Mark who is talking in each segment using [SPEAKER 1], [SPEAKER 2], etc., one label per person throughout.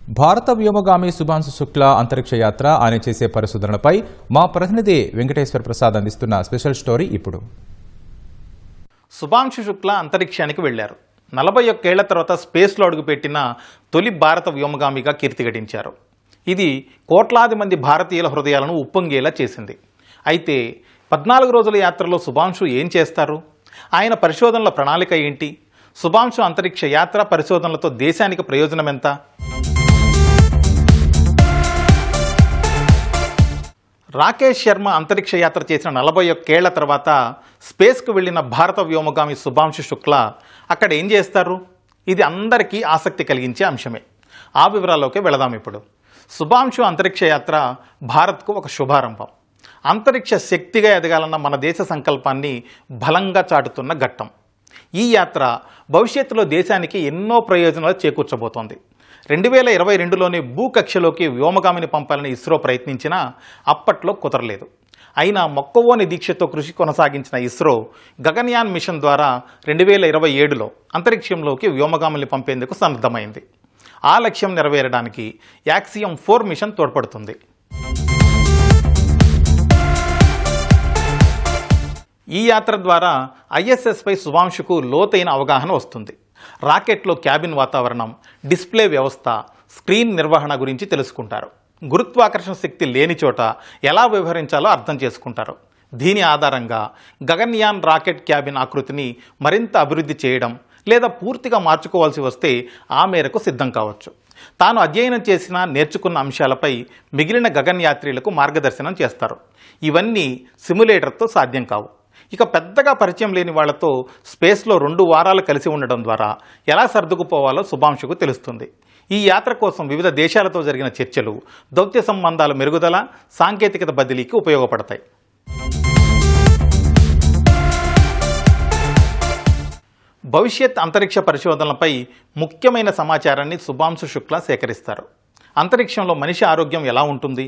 [SPEAKER 1] భారత వ్యోమగామి శుభాంశు శుక్లా అంతరిక్ష యాత్ర ఆయన చేసే పరిశోధనలపై మా ప్రతినిధి వెంకటేశ్వర ప్రసాద్ అందిస్తున్న స్పెషల్ స్టోరీ ఇప్పుడు.
[SPEAKER 2] శుభాంశు శుక్లా అంతరిక్షానికి వెళ్లారు. 41 ఏళ్ల తర్వాత స్పేస్లో అడుగుపెట్టిన తొలి భారత వ్యోమగామిగా కీర్తి గడించారు. ఇది కోట్లాది మంది భారతీయుల హృదయాలను ఉప్పొంగేలా చేసింది. అయితే 14 రోజుల యాత్రలో శుభాంశు ఏం చేస్తారు? ఆయన పరిశోధనల ప్రణాళిక ఏంటి? శుభాంశు అంతరిక్ష యాత్ర పరిశోధనలతో దేశానికి ప్రయోజనం ఎంత? రాకేష్ శర్మ అంతరిక్ష యాత్ర చేసిన 41 ఏళ్ల తర్వాత స్పేస్కు వెళ్లిన భారత వ్యోమగామి శుభాంశు శుక్లా అక్కడ ఏం చేస్తారు? ఇది అందరికీ ఆసక్తి కలిగించే అంశమే. ఆ వివరాల్లోకి వెళదాం ఇప్పుడు. శుభాంశు అంతరిక్ష యాత్ర భారత్కు ఒక శుభారంభం. అంతరిక్ష శక్తిగా ఎదగాలన్న మన దేశ సంకల్పాన్ని బలంగా చాటుతున్న ఘట్టం. ఈ యాత్ర భవిష్యత్తులో దేశానికి ఎన్నో ప్రయోజనాలు చేకూర్చబోతోంది. 2022లోనే భూకక్షలోకి వ్యోమగామిని పంపాలని ఇస్రో ప్రయత్నించినా అప్పట్లో కుదరలేదు. అయినా మొక్కవోని దీక్షతో కృషి కొనసాగించిన ఇస్రో గగన్యాన్ మిషన్ ద్వారా 2027లో అంతరిక్షంలోకి వ్యోమగామిని పంపేందుకు సన్నద్ధమైంది. ఆ లక్ష్యం నెరవేరడానికి యాక్సియం 4 మిషన్ తోడ్పడుతుంది. ఈ యాత్ర ద్వారా ఐఎస్ఎస్పై శుభాంశుకు లోతైన అవగాహన వస్తుంది. రాకెట్లో క్యాబిన్ వాతావరణం, డిస్ప్లే వ్యవస్థ, స్క్రీన్ నిర్వహణ గురించి తెలుసుకుంటారు. గురుత్వాకర్షణ శక్తి లేని చోట ఎలా వ్యవహరించాలో అర్థం చేసుకుంటారు. దీని ఆధారంగా గగన్యాన్ రాకెట్ క్యాబిన్ ఆకృతిని మరింత అభివృద్ధి చేయడం లేదా పూర్తిగా మార్చుకోవాల్సి వస్తే ఆ మేరకు సిద్ధం కావచ్చు. తాను అధ్యయనం చేసిన నేర్చుకున్న అంశాలపై మిగిలిన గగన్యాత్రీలకు మార్గదర్శనం చేస్తారు. ఇవన్నీ సిమ్యులేటర్తో సాధ్యం కావు. ఇక పెద్దగా పరిచయం లేని వాళ్లతో స్పేస్లో 2 వారాలు కలిసి ఉండడం ద్వారా ఎలా సర్దుకుపోవాలో శుభాంశుకు తెలుస్తుంది. ఈ యాత్ర కోసం వివిధ దేశాలతో జరిగిన చర్చలు దౌత్య సంబంధాల మెరుగుదల, సాంకేతికత బదిలీకి ఉపయోగపడతాయి. భవిష్యత్ అంతరిక్ష పరిశోధనలపై ముఖ్యమైన సమాచారాన్ని శుభాంశు శుక్లా సేకరిస్తారు. అంతరిక్షంలో మనిషి ఆరోగ్యం ఎలా ఉంటుంది,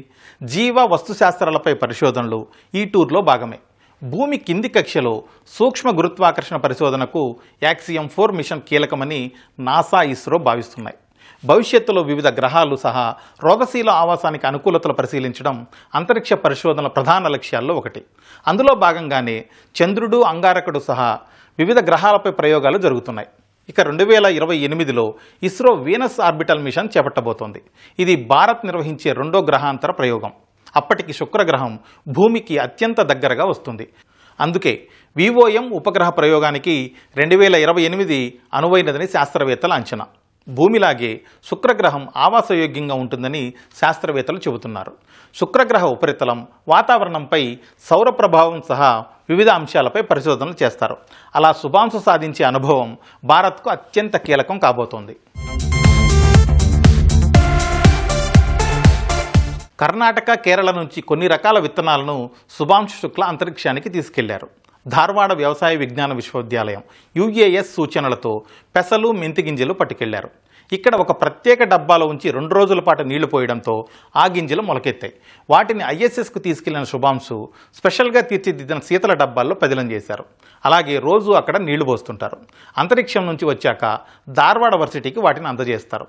[SPEAKER 2] జీవ వస్తుశాస్త్రాలపై పరిశోధనలు ఈ టూర్లో భాగమే. భూమి కింది కక్షలో సూక్ష్మ గురుత్వాకర్షణ పరిశోధనకు యాక్సియం 4 మిషన్ కీలకమని నాసా, ఇస్రో భావిస్తున్నాయి. భవిష్యత్తులో వివిధ గ్రహాలు సహా రోగశీల ఆవాసానికి అనుకూలతలు పరిశీలించడం అంతరిక్ష పరిశోధనల ప్రధాన లక్ష్యాల్లో ఒకటి. అందులో భాగంగానే చంద్రుడు, అంగారకుడు సహా వివిధ గ్రహాలపై ప్రయోగాలు జరుగుతున్నాయి. ఇక 2028లో ఇస్రో వీనస్ ఆర్బిటల్ మిషన్ చేపట్టబోతోంది. ఇది భారత్ నిర్వహించే 2వ గ్రహాంతర ప్రయోగం. అప్పటికి శుక్రగ్రహం భూమికి అత్యంత దగ్గరగా వస్తుంది. అందుకే విఓఎం ఉపగ్రహ ప్రయోగానికి 2028 అనువైనదని శాస్త్రవేత్తల అంచనా. భూమిలాగే శుక్రగ్రహం ఆవాసయోగ్యంగా ఉంటుందని శాస్త్రవేత్తలు చెబుతున్నారు. శుక్రగ్రహ ఉపరితలం, వాతావరణంపై సౌర ప్రభావం సహా వివిధ అంశాలపై పరిశోధనలు చేస్తారు. అలా శుభాంశు సాధించే అనుభవం భారత్కు అత్యంత కీలకం కాబోతోంది. కర్ణాటక, కేరళ నుంచి కొన్ని రకాల విత్తనాలను శుభాంశు శుక్లా అంతరిక్షానికి తీసుకెళ్లారు. ధార్వాడ వ్యవసాయ విజ్ఞాన విశ్వవిద్యాలయం యుఏఎస్ సూచనలతో పెసలు, మెంతి గింజలు పట్టుకెళ్లారు. ఇక్కడ ఒక ప్రత్యేక డబ్బాలో ఉంచి 2 రోజుల పాటు నీళ్లు పోయడంతో ఆ గింజలు మొలకెత్తాయి. వాటిని ఐఎస్ఎస్కు తీసుకెళ్లిన శుభాంశు స్పెషల్గా తీర్చిదిద్దిన శీతల డబ్బాల్లో పదిలం చేశారు. అలాగే రోజు అక్కడ నీళ్లు పోస్తుంటారు. అంతరిక్షం నుంచి వచ్చాక ధార్వాడ వర్సిటీకి వాటిని అందజేస్తారు.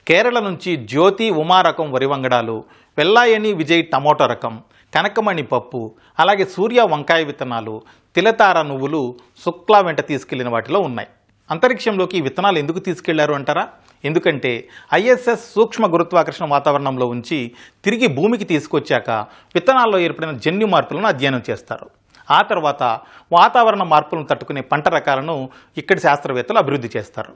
[SPEAKER 2] కేరళ నుంచి జ్యోతి, ఉమా రకం వరి వంగడాలు, వెల్లాయని విజయ్ టమోటా రకం, కనకమణి పప్పు, అలాగే సూర్య వంకాయ విత్తనాలు, తిలతార నువ్వులు శుక్లా వెంట తీసుకెళ్లిన వాటిలో ఉన్నాయి. అంతరిక్షంలోకి ఈ విత్తనాలు ఎందుకు తీసుకెళ్లారు అంటారా? ఎందుకంటే ఐఎస్ఎస్ సూక్ష్మ గురుత్వాకర్షణ వాతావరణంలో ఉంచి తిరిగి భూమికి తీసుకొచ్చాక విత్తనాల్లో ఏర్పడిన జన్యు మార్పులను అధ్యయనం చేస్తారు. ఆ తర్వాత వాతావరణ మార్పులను తట్టుకునే పంట రకాలను ఇక్కడి శాస్త్రవేత్తలు అభివృద్ధి చేస్తారు.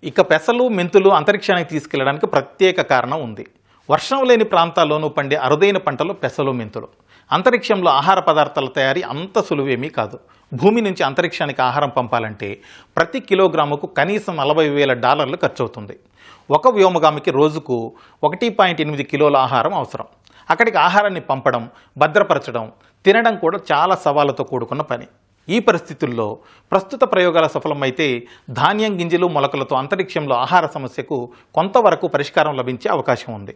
[SPEAKER 2] ఇక పెసలు, మెంతులు అంతరిక్షానికి తీసుకెళ్లడానికి ప్రత్యేక కారణం ఉంది. వర్షం లేని ప్రాంతాల్లోనూ పండే అరుదైన పంటలు పెసలు, మెంతులు. అంతరిక్షంలో ఆహార పదార్థాల తయారీ అంత సులువేమీ కాదు. భూమి నుంచి అంతరిక్షానికి ఆహారం పంపాలంటే ప్రతి కిలోగ్రాముకు కనీసం $40,000 ఖర్చు అవుతుంది. ఒక వ్యోమగామికి రోజుకు 1.8 కిలోల ఆహారం అవసరం. అక్కడికి ఆహారాన్ని పంపడం, భద్రపరచడం, తినడం కూడా చాలా సవాళ్లతో కూడుకున్న పని. ఈ పరిస్థితుల్లో ప్రస్తుత ప్రయోగాల సఫలమైతే ధాన్యం, గింజలు, మొలకలతో అంతరిక్షంలో ఆహార సమస్యకు కొంతవరకు పరిష్కారం లభించే అవకాశం ఉంది.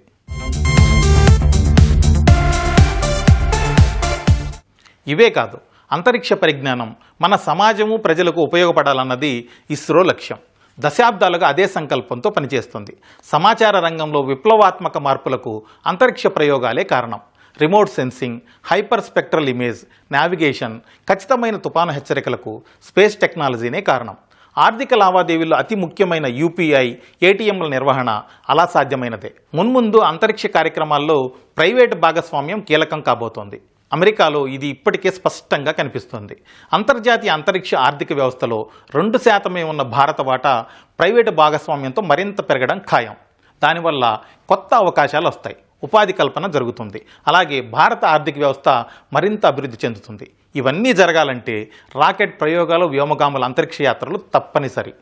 [SPEAKER 2] ఇవే కాదు, అంతరిక్ష పరిజ్ఞానం మన సమాజము ప్రజలకు ఉపయోగపడాలన్నది ఇస్రో లక్ష్యం. దశాబ్దాలుగా అదే సంకల్పంతో పనిచేస్తుంది. సమాచార రంగంలో విప్లవాత్మక మార్పులకు అంతరిక్ష ప్రయోగాలే కారణం. Remote sensing, hyper spectral image, navigation, ఖచ్చితమైన తుపాను హెచ్చరికలకు స్పేస్ టెక్నాలజీనే కారణం. ఆర్థిక లావాదేవీల్లో అతి ముఖ్యమైన యూపీఐ, ఏటీఎంల నిర్వహణ అలా సాధ్యమైనదే. మున్ముందు అంతరిక్ష కార్యక్రమాల్లో ప్రైవేటు భాగస్వామ్యం కీలకం కాబోతోంది. అమెరికాలో ఇది ఇప్పటికే స్పష్టంగా కనిపిస్తుంది. అంతర్జాతీయ అంతరిక్ష ఆర్థిక వ్యవస్థలో 2% ఉన్న భారత వాటా ప్రైవేటు భాగస్వామ్యంతో మరింత పెరగడం ఖాయం. దానివల్ల కొత్త అవకాశాలు వస్తాయి, ఉపాధి కల్పన జరుగుతుంది. అలాగే భారత ఆర్థిక వ్యవస్థ మరింత అభివృద్ధి చెందుతుంది. ఇవన్నీ జరగాలంటే రాకెట్ ప్రయోగాలు, వ్యోమగాముల అంతరిక్ష యాత్రలు తప్పనిసరి.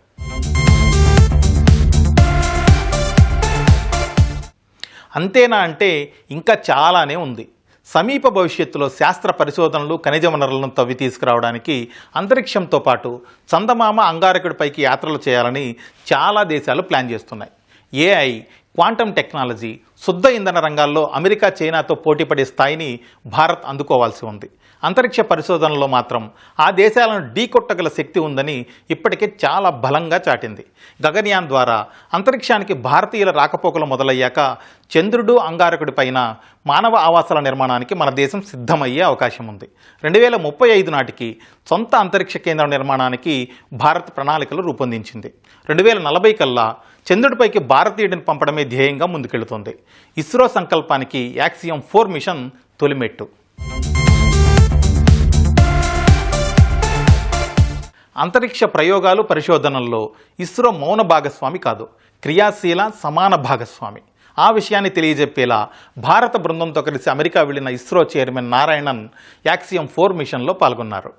[SPEAKER 2] అంతేనా అంటే ఇంకా చాలానే ఉంది. సమీప భవిష్యత్తులో శాస్త్ర పరిశోధనలు, ఖనిజ వనరులను తవ్వి తీసుకురావడానికి అంతరిక్షంతో పాటు చందమామ, అంగారకుడిపైకి యాత్రలు చేయాలని చాలా దేశాలు ప్లాన్ చేస్తున్నాయి. ఏఐ, క్వాంటమ్ టెక్నాలజీ, శుద్ధ ఇంధన రంగాల్లో అమెరికా, చైనాతో పోటీపడే స్థాయిని భారత్ అందుకోవాల్సి ఉంది. అంతరిక్ష పరిశోధనలో మాత్రం ఆ దేశాలను ఢీకొట్టగల శక్తి ఉందని ఇప్పటికే చాలా బలంగా చాటింది. గగన్యాన్ ద్వారా అంతరిక్షానికి భారతీయుల రాకపోకలు మొదలయ్యాక చంద్రుడు, అంగారకుడి పైన మానవ ఆవాసాల నిర్మాణానికి మన దేశం సిద్ధమయ్యే అవకాశం ఉంది. 2035 నాటికి సొంత అంతరిక్ష కేంద్రం నిర్మాణానికి భారత్ ప్రణాళికలు రూపొందించింది. 2040 కల్లా చంద్రుడిపైకి భారతీయుడిని పంపడమే ధ్యేయంగా ముందుకెళ్తోంది. ఇస్రో సంకల్పానికి యాక్సియం 4 మిషన్ తొలిమెట్టు. అంతరిక్ష ప్రయోగాలు, పరిశోధనల్లో ఇస్రో మౌన భాగస్వామి కాదు, క్రియాశీల సమాన భాగస్వామి. ఆ విషయాన్ని తెలియజెప్పేలా భారత బృందంతో కలిసి అమెరికా వెళ్లిన ఇస్రో చైర్మన్ నారాయణన్ యాక్సియం 4 మిషన్లో పాల్గొన్నారు.